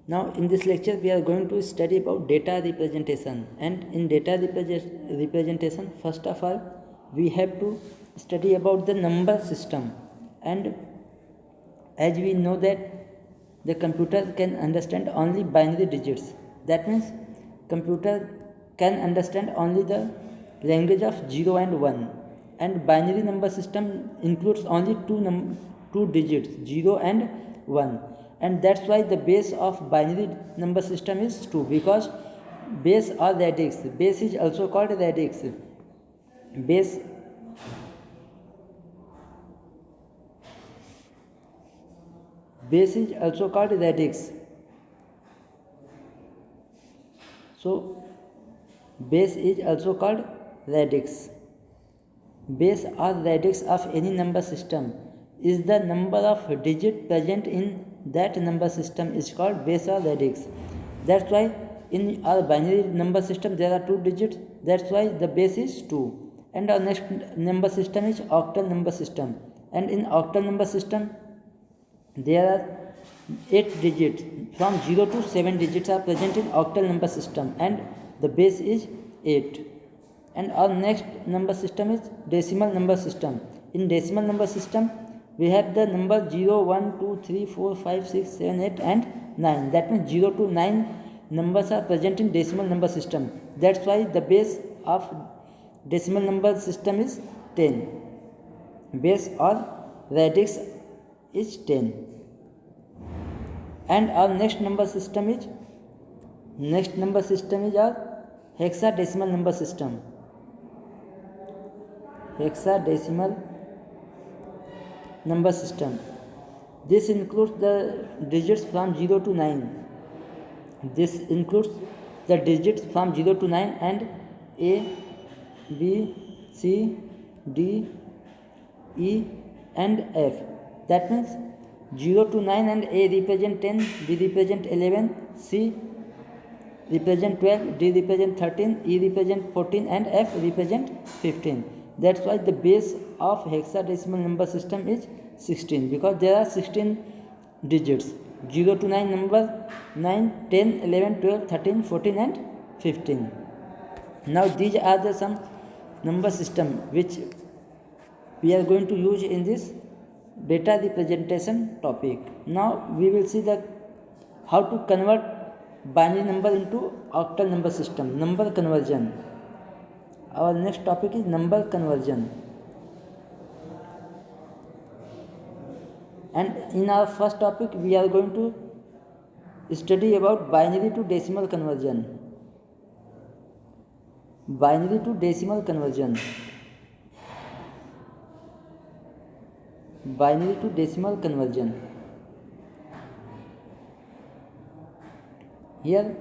Now in this lecture we are going to study about data representation, and in data representation first of all we have to study about the number system. And as we know that the computer can understand only binary digits, that means computer can understand only the language of 0 and 1, and binary number system includes only two digits 0 and 1, and that's why the base of binary number system is 2, because base or radix, base is also called radix, base base is also called radix. So base is also called radix. Base or radix of any number system is the number of digits present in that number system is called base or radix. That's why in our binary number system there are two digits, that's why the base is 2. And our next number system is octal number system, and in octal number system there are 8 digits, from 0 to 7 digits are present in octal number system, and the base is 8. And our next number system is decimal number system. In decimal number system we have the number 0, 1, 2, 3, 4, 5, 6, 7, 8 and 9. That means 0 to 9 numbers are present in decimal number system. That's why the base of decimal number system is 10. Base or radix is 10. And our next number system is our hexadecimal number system. Hexadecimal number system. This includes the digits from 0 to 9. This includes the digits from 0 to 9 and A, B, C, D, E and F. That means 0 to 9 and A represent 10, B represent 11, C represent 12, D represent 13, E represent 14 and F represent 15. That's why the base of hexadecimal number system is 16, because there are 16 digits. 0 to 9 number 9, 10, 11, 12, 13, 14 and 15. Now these are the some number system which we are going to use in this data representation topic. Now we will see that how to convert binary number into octal number system, number conversion. Our next topic is number conversion. And in our first topic we are going to study about binary to decimal conversion. Binary to decimal conversion. Binary to decimal conversion. Here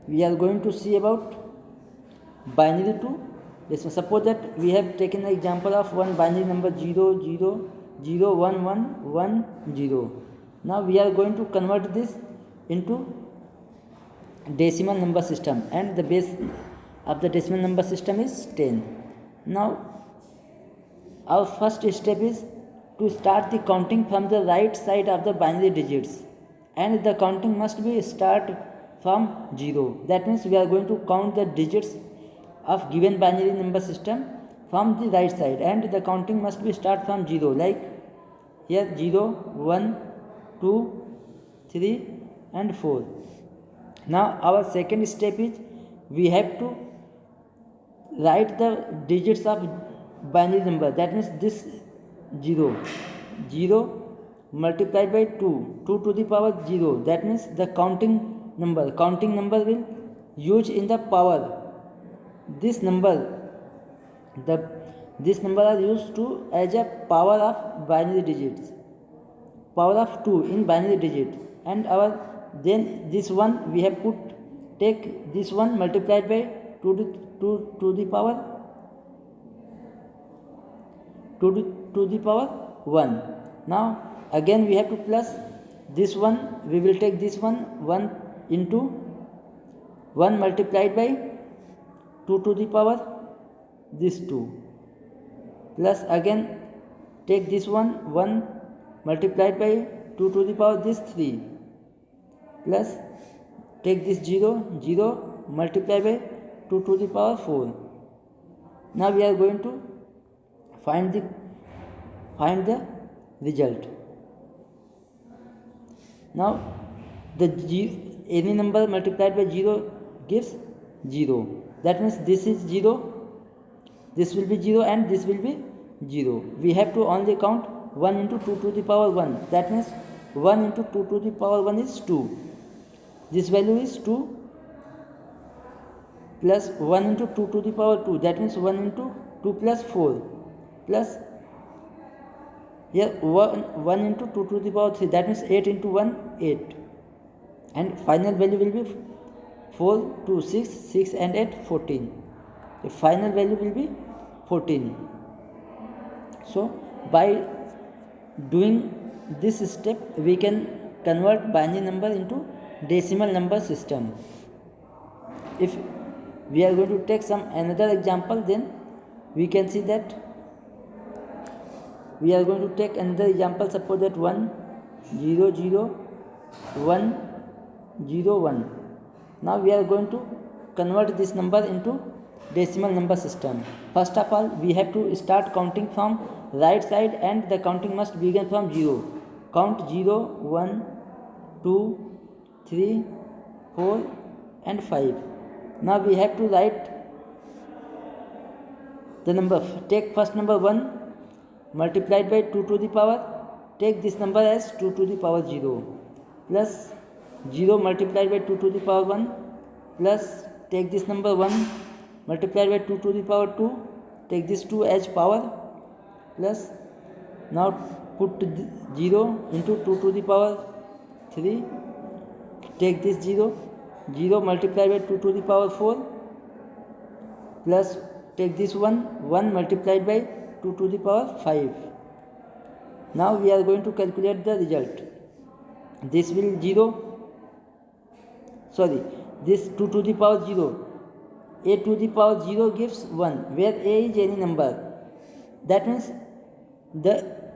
we are going to see about binary to decimal. Suppose that we have taken the example of one binary number 0, 0, 0, 1, 1, 1, 0. Now we are going to convert this into decimal number system, and the base of the decimal number system is 10. Now our first step is to start the counting from the right side of the binary digits, and the counting must be start from 0. That means we are going to count the digits of given binary number system from the right side, and the counting must be start from 0, like here 0, 1, 2, 3 and 4. Now our second step is we have to write the digits of binary number. That means this 0 multiplied by 2 to the power 0. That means the counting number will use in the power. This number are used to as a power of binary digits, power of 2 in binary digit, and our then this one we have take this one multiplied by 2 to the power 1. Now again we have to plus this one, we will take this one 1 into 1 multiplied by 2 to the power this 2, plus again take this one 1 multiplied by 2 to the power this 3 plus take this 0 0 multiply by 2 to the power 4. Now we are going to find the result. Now any number multiplied by 0 gives 0. That means this is 0, this will be 0 and this will be 0. We have to only count 1 into 2 to the power 1. That means 1 into 2 to the power 1 is 2. This value is 2 plus 1 into 2 to the power 2. That means 1 into 2 plus 4 plus here 1 into 2 to the power 3. That means 8 into 1 8. And final value will be 4 2 6 6 and 8 14. The final value will be 14. So by doing this step we can convert binary number into decimal number system. If we are going to take some another example, then we can see that we are going to take another example. Suppose that 1 0 0 1 0 1. Now we are going to convert this number into decimal number system. First of all, we have to start counting from right side and the counting must begin from 0. Count 0 1 2 3 4 and 5. Now we have to write the number. Take first number 1 multiplied by 2 to the power. Take this number as 2 to the power 0 plus 0 multiplied by 2 to the power 1 plus take this number 1 multiplied by 2 to the power 2. Take this 2 as power plus now put 0 into 2 to the power 3. Take this 0 0 multiplied by 2 to the power 4 plus take this 1 multiplied by 2 to the power 5. Now we are going to calculate the result. This will 0, this 2 to the power 0. A to the power 0 gives 1, where A is any number. That means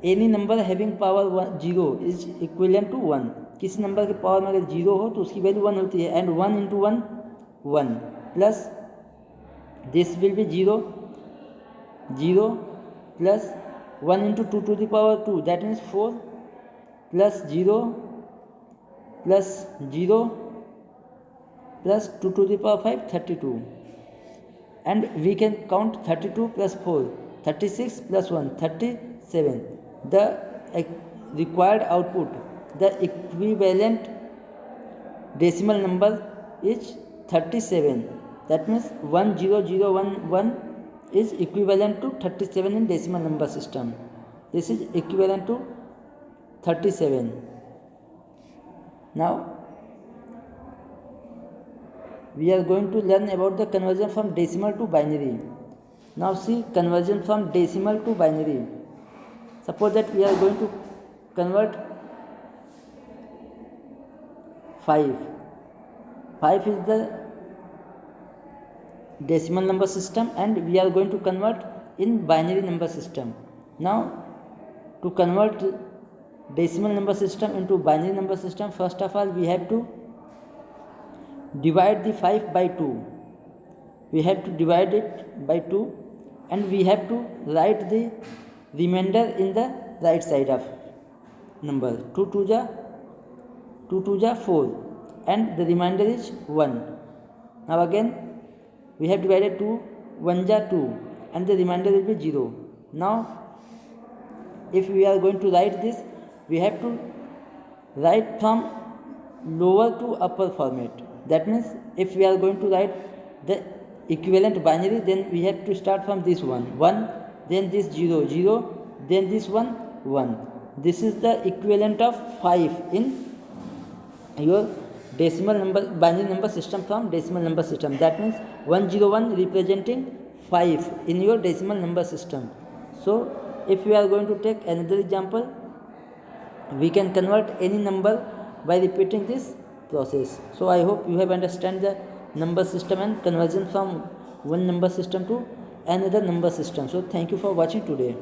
any number having power 0 is equivalent to 1. किसी number के power में अगर 0 हो तो उसकी value 1 होती है. And 1 into 1 1 plus this will be 0 0 plus 1 into 2 to the power 2. That means 4 plus 0 plus 0 plus 2 to the power 5 32. And we can count 32 plus 4 36 plus 1 37. The required output, the equivalent decimal number is 37. That means 10011 is equivalent to 37 in decimal number system. This is equivalent to 37. Now we are going to learn about the conversion from decimal to binary. Now see conversion from decimal to binary. Suppose that we are going to convert 5. 5 is the decimal number system and we are going to convert in binary number system. Now to convert decimal number system into binary number system, first of all we have to divide the 5 by 2. We have to divide it by 2 and we have to write the remainder in the right side of number. 2 2 ja 4 and the remainder is 1. Now again we have divided 2 1 ja 2 and the remainder will be 0. Now if we are going to write this, we have to write from lower to upper format. That means if we are going to write the equivalent binary, then we have to start from this 1 then this 0 then this 1. This is the equivalent of 5 in your decimal number binary number system from decimal number system. That means 101 representing 5 in your decimal number system. So if we are going to take another example, we can convert any number by repeating this process. So I hope you have understand the number system and conversion from one number system to another number system. So thank you for watching today.